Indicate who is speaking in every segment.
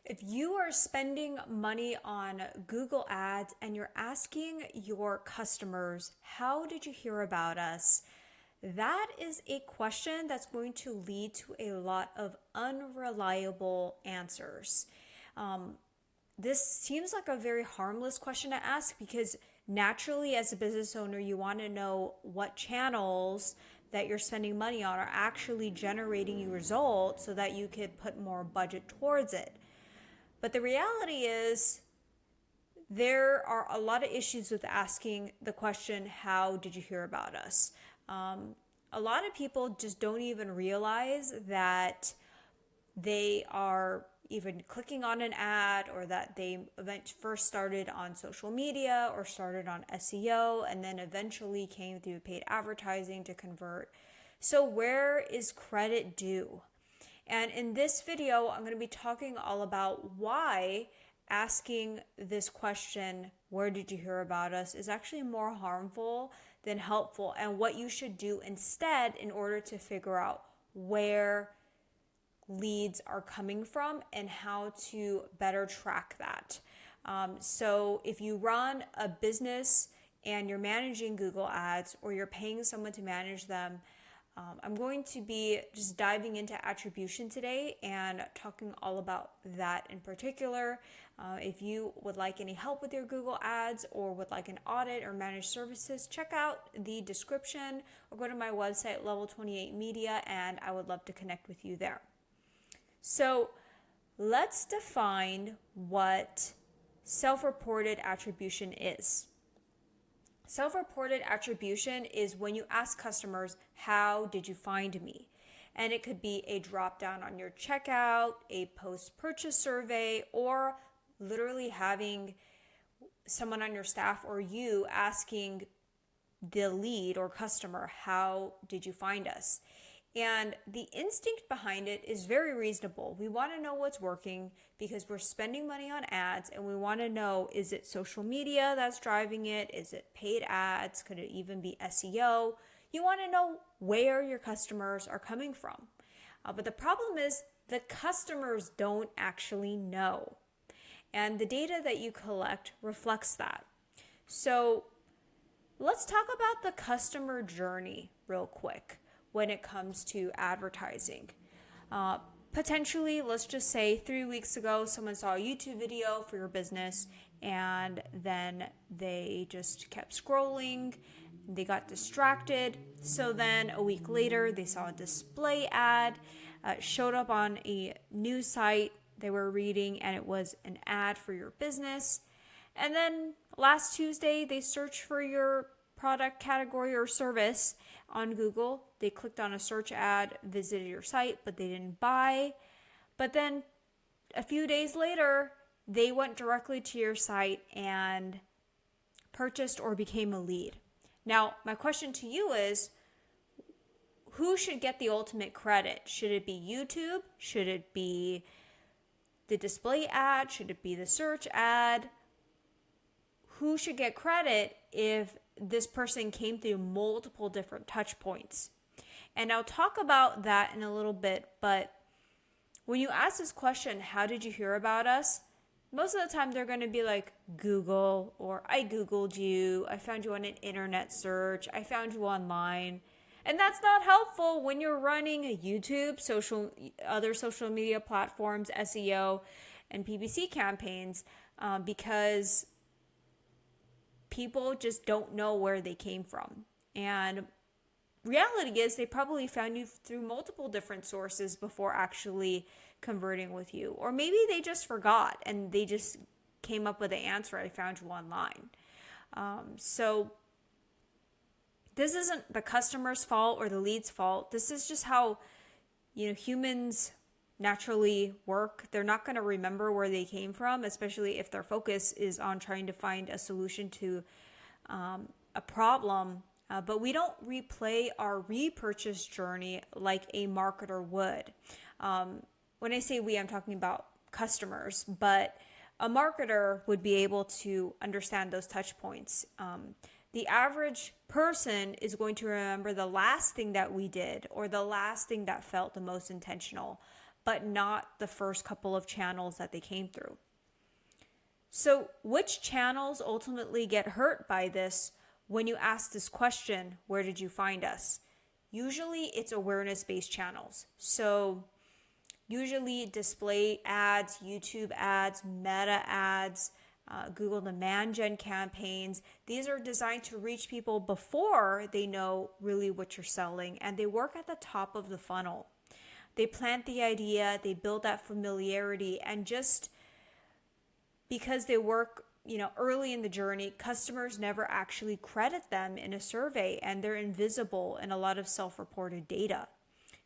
Speaker 1: If you are spending money on Google Ads and you're asking your customers, how did you hear about us? That is a question that's going to lead to a lot of unreliable answers. This seems like a very harmless question to ask because naturally, as a business owner, you want to know what channels that you're spending money on are actually generating you results so that you could put more budget towards it. But the reality is, there are a lot of issues with asking the question, how did you hear about us? A lot of people just don't even realize that they are even clicking on an ad or that they first started on social media or started on SEO and then eventually came through paid advertising to convert. So where is credit due? And in this video, I'm going to be talking all about why asking this question, where did you hear about us, is actually more harmful than helpful, and what you should do instead in order to figure out where leads are coming from and how to better track that. So if you run a business and you're managing Google Ads or you're paying someone to manage them, I'm going to be just diving into attribution today and talking all about that in particular. If you would like any help with your Google Ads or would like an audit or managed services, check out the description or go to my website, Level 28 Media, and I would love to connect with you there. So let's define what self-reported attribution is. Self-reported attribution is when you ask customers, how did you find me? And it could be a drop down on your checkout, a post-purchase survey, or literally having someone on your staff or you asking the lead or customer, how did you find us? And the instinct behind it is very reasonable. We want to know what's working because we're spending money on ads and we want to know, is it social media that's driving it? Is it paid ads? Could it even be SEO? You want to know where your customers are coming from. But the problem is the customers don't actually know. And the data that you collect reflects that. So let's talk about the customer journey real quick when it comes to advertising. Potentially, let's just say 3 weeks ago, someone saw a YouTube video for your business and then they just kept scrolling, they got distracted. So then a week later, they saw a display ad, showed up on a news site they were reading, and it was an ad for your business. And then last Tuesday, they searched for your product category or service on Google. They clicked on a search ad, visited your site, but they didn't buy. But then a few days later, they went directly to your site and purchased or became a lead. Now, my question to you is, who should get the ultimate credit? Should it be YouTube? Should it be the display ad? Should it be the search ad? Who should get credit if this person came through multiple different touch points? And I'll talk about that in a little bit, but when you ask this question, how did you hear about us? Most of the time they're going to be like Google, or I Googled you, I found you on an internet search, I found you online. And that's not helpful when you're running a YouTube, other social media platforms, SEO, and PPC campaigns, because people just don't know where they came from. And reality is they probably found you through multiple different sources before actually converting with you. Or maybe they just forgot and they just came up with the answer, I found you online. So this isn't the customer's fault or the lead's fault. This is just how, humans naturally work. They're not going to remember where they came from, especially if their focus is on trying to find a solution to a problem. But we don't replay our repurchase journey like a marketer would. When I say we, I'm talking about customers, but a marketer would be able to understand those touch points. The average person is going to remember the last thing that we did or the last thing that felt the most intentional. but not the first couple of channels that they came through. So which channels ultimately get hurt by this when you ask this question, where did you find us? Usually it's awareness-based channels. So usually display ads, YouTube ads, meta ads, Google demand gen campaigns. These are designed to reach people before they know really what you're selling, and they work at the top of the funnel. They plant the idea, they build that familiarity, and just because they work early in the journey, customers never actually credit them in a survey, and they're invisible in a lot of self-reported data.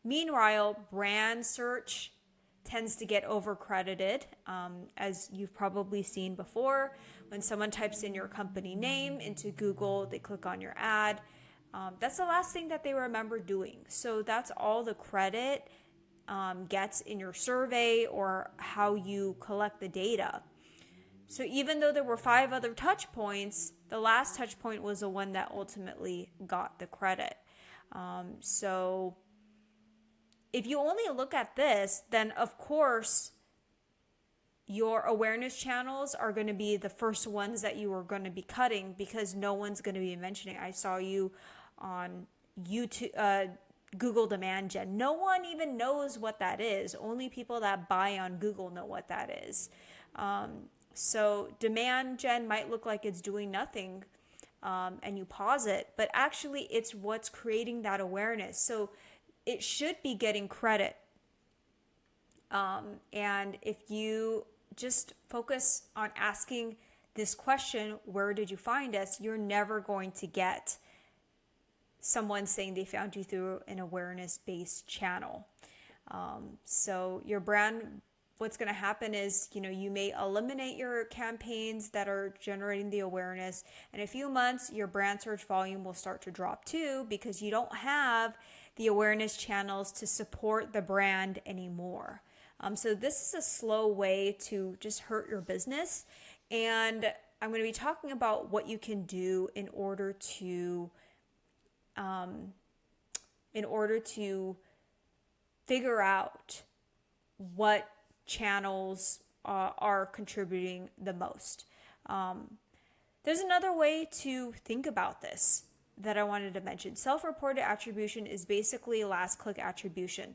Speaker 1: Meanwhile, brand search tends to get overcredited, as you've probably seen before. When someone types in your company name into Google, they click on your ad. That's the last thing that they remember doing. So that's all the credit gets in your survey or how you collect the data. So even though there were 5 other touch points, the last touch point was the one that ultimately got the credit. So if you only look at this, then of course your awareness channels are going to be the first ones that you are going to be cutting, because no one's going to be mentioning. I saw you on YouTube, Google demand gen. No one even knows what that is. Only people that buy on Google know what that is. So demand gen might look like it's doing nothing, and you pause it, but actually it's what's creating that awareness. So it should be getting credit. And if you just focus on asking this question, where did you find us? You're never going to get someone saying they found you through an awareness-based channel. So your brand, what's going to happen is, you may eliminate your campaigns that are generating the awareness. In a few months, your brand search volume will start to drop too, because you don't have the awareness channels to support the brand anymore. So this is a slow way to just hurt your business. And I'm going to be talking about what you can do in order to figure out what channels are contributing the most. There's another way to think about this that I wanted to mention. Self-reported attribution is basically last click attribution.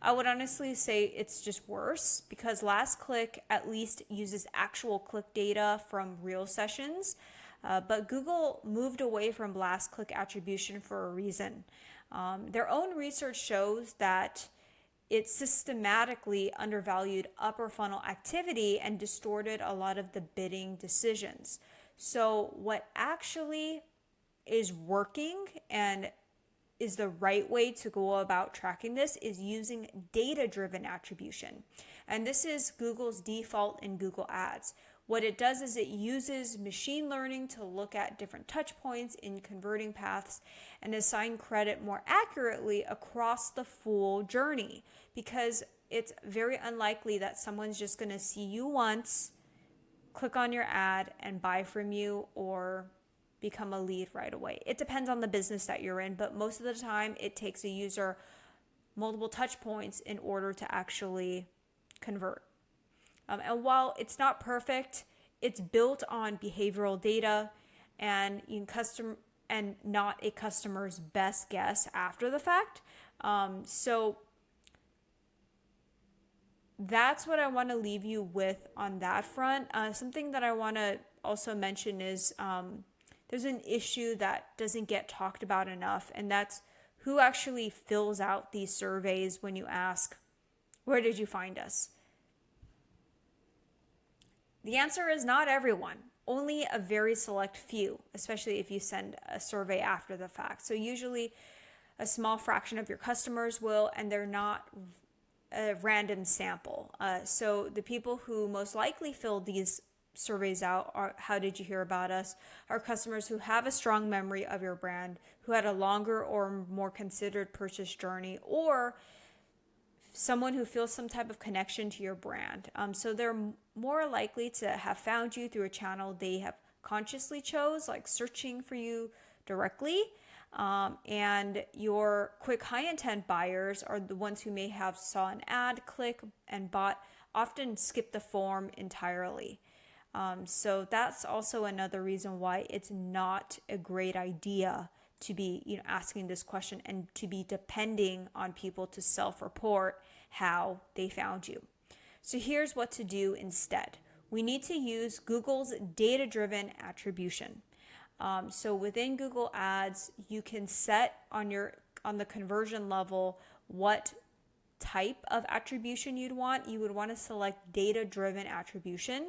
Speaker 1: I would honestly say it's just worse, because last click at least uses actual click data from real sessions, but Google moved away from last click attribution for a reason. Their own research shows that it systematically undervalued upper funnel activity and distorted a lot of the bidding decisions. So what actually is working and is the right way to go about tracking this is using data-driven attribution. And this is Google's default in Google Ads. What it does is it uses machine learning to look at different touch points in converting paths and assign credit more accurately across the full journey, because it's very unlikely that someone's just going to see you once, click on your ad, and buy from you or become a lead right away. It depends on the business that you're in, but most of the time it takes a user multiple touch points in order to actually convert. And while it's not perfect, it's built on behavioral data and not a customer's best guess after the fact. So that's what I want to leave you with on that front. Something that I want to also mention is there's an issue that doesn't get talked about enough, and that's who actually fills out these surveys when you ask, where did you find us? The answer is not everyone, only a very select few, especially if you send a survey after the fact. So usually a small fraction of your customers will, and they're not a random sample. So the people who most likely filled these surveys out are, how did you hear about us, are customers who have a strong memory of your brand, who had a longer or more considered purchase journey, or someone who feels some type of connection to your brand. So they're more likely to have found you through a channel they have consciously chose, like searching for you directly. And your quick high intent buyers are the ones who may have saw an ad, click, and bought, often skip the form entirely. So that's also another reason why it's not a great idea to be, asking this question and to be depending on people to self-report how they found you. So here's what to do instead. We need to use Google's data-driven attribution. So within Google Ads, you can set on the conversion level what type of attribution you'd want. You would want to select data-driven attribution.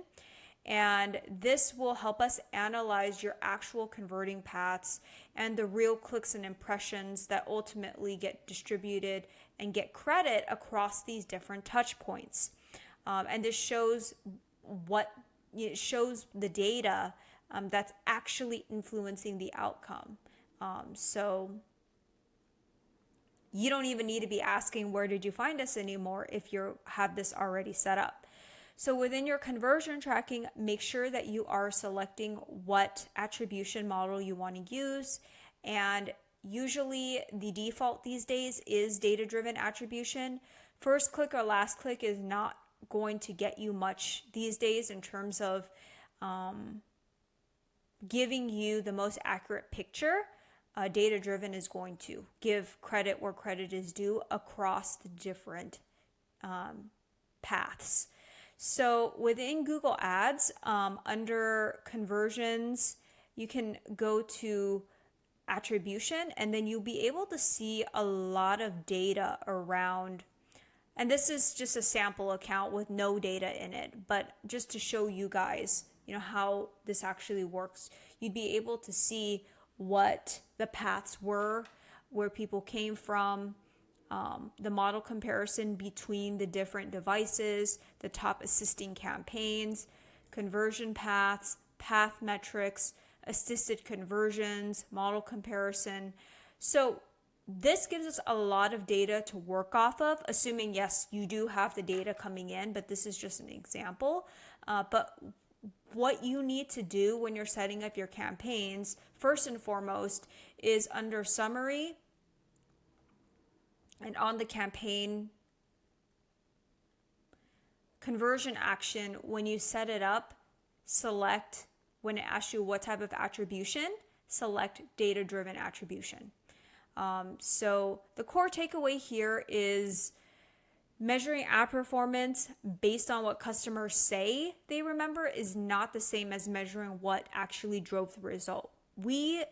Speaker 1: And this will help us analyze your actual converting paths and the real clicks and impressions that ultimately get distributed and get credit across these different touch points. And this shows the data that's actually influencing the outcome. So you don't even need to be asking, where did you find us anymore, if you have this already set up. So within your conversion tracking, make sure that you are selecting what attribution model you want to use. And usually the default these days is data-driven attribution. First click or last click is not going to get you much these days in terms of giving you the most accurate picture. Data-driven is going to give credit where credit is due across the different paths. So within Google Ads, under conversions, you can go to attribution, and then you'll be able to see a lot of data around, and this is just a sample account with no data in it, but just to show you guys, how this actually works. You'd be able to see what the paths were, where people came from, the model comparison between the different devices, the top assisting campaigns, conversion paths, path metrics, assisted conversions, model comparison. So this gives us a lot of data to work off of, assuming, yes, you do have the data coming in, but this is just an example. But what you need to do when you're setting up your campaigns, first and foremost, is under summary, and on the campaign conversion action, when you set it up, select, when it asks you what type of attribution, select data-driven attribution. So the core takeaway here is measuring ad performance based on what customers say they remember is not the same as measuring what actually drove the result. We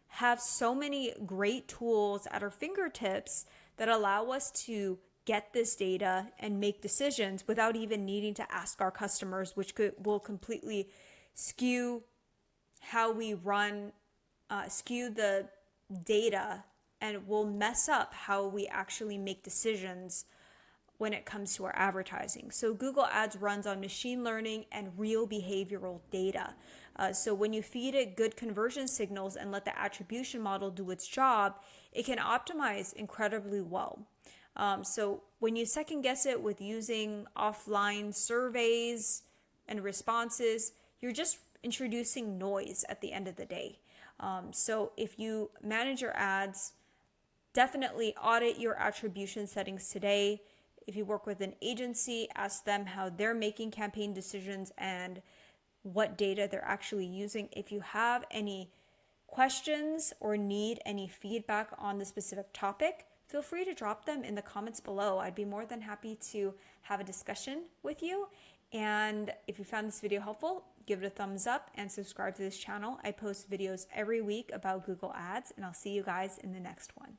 Speaker 1: have so many great tools at our fingertips that allow us to get this data and make decisions without even needing to ask our customers, which will completely skew how we run, skew the data, and will mess up how we actually make decisions when it comes to our advertising. So Google Ads runs on machine learning and real behavioral data. So when you feed it good conversion signals and let the attribution model do its job, it can optimize incredibly well. So when you second guess it with using offline surveys and responses, you're just introducing noise at the end of the day. So if you manage your ads, definitely audit your attribution settings today. If you work with an agency, ask them how they're making campaign decisions and what data they're actually using. If you have any questions or need any feedback on the specific topic, feel free to drop them in the comments below. I'd be more than happy to have a discussion with you. And if you found this video helpful, give it a thumbs up and subscribe to this channel. I post videos every week about Google Ads, and I'll see you guys in the next one.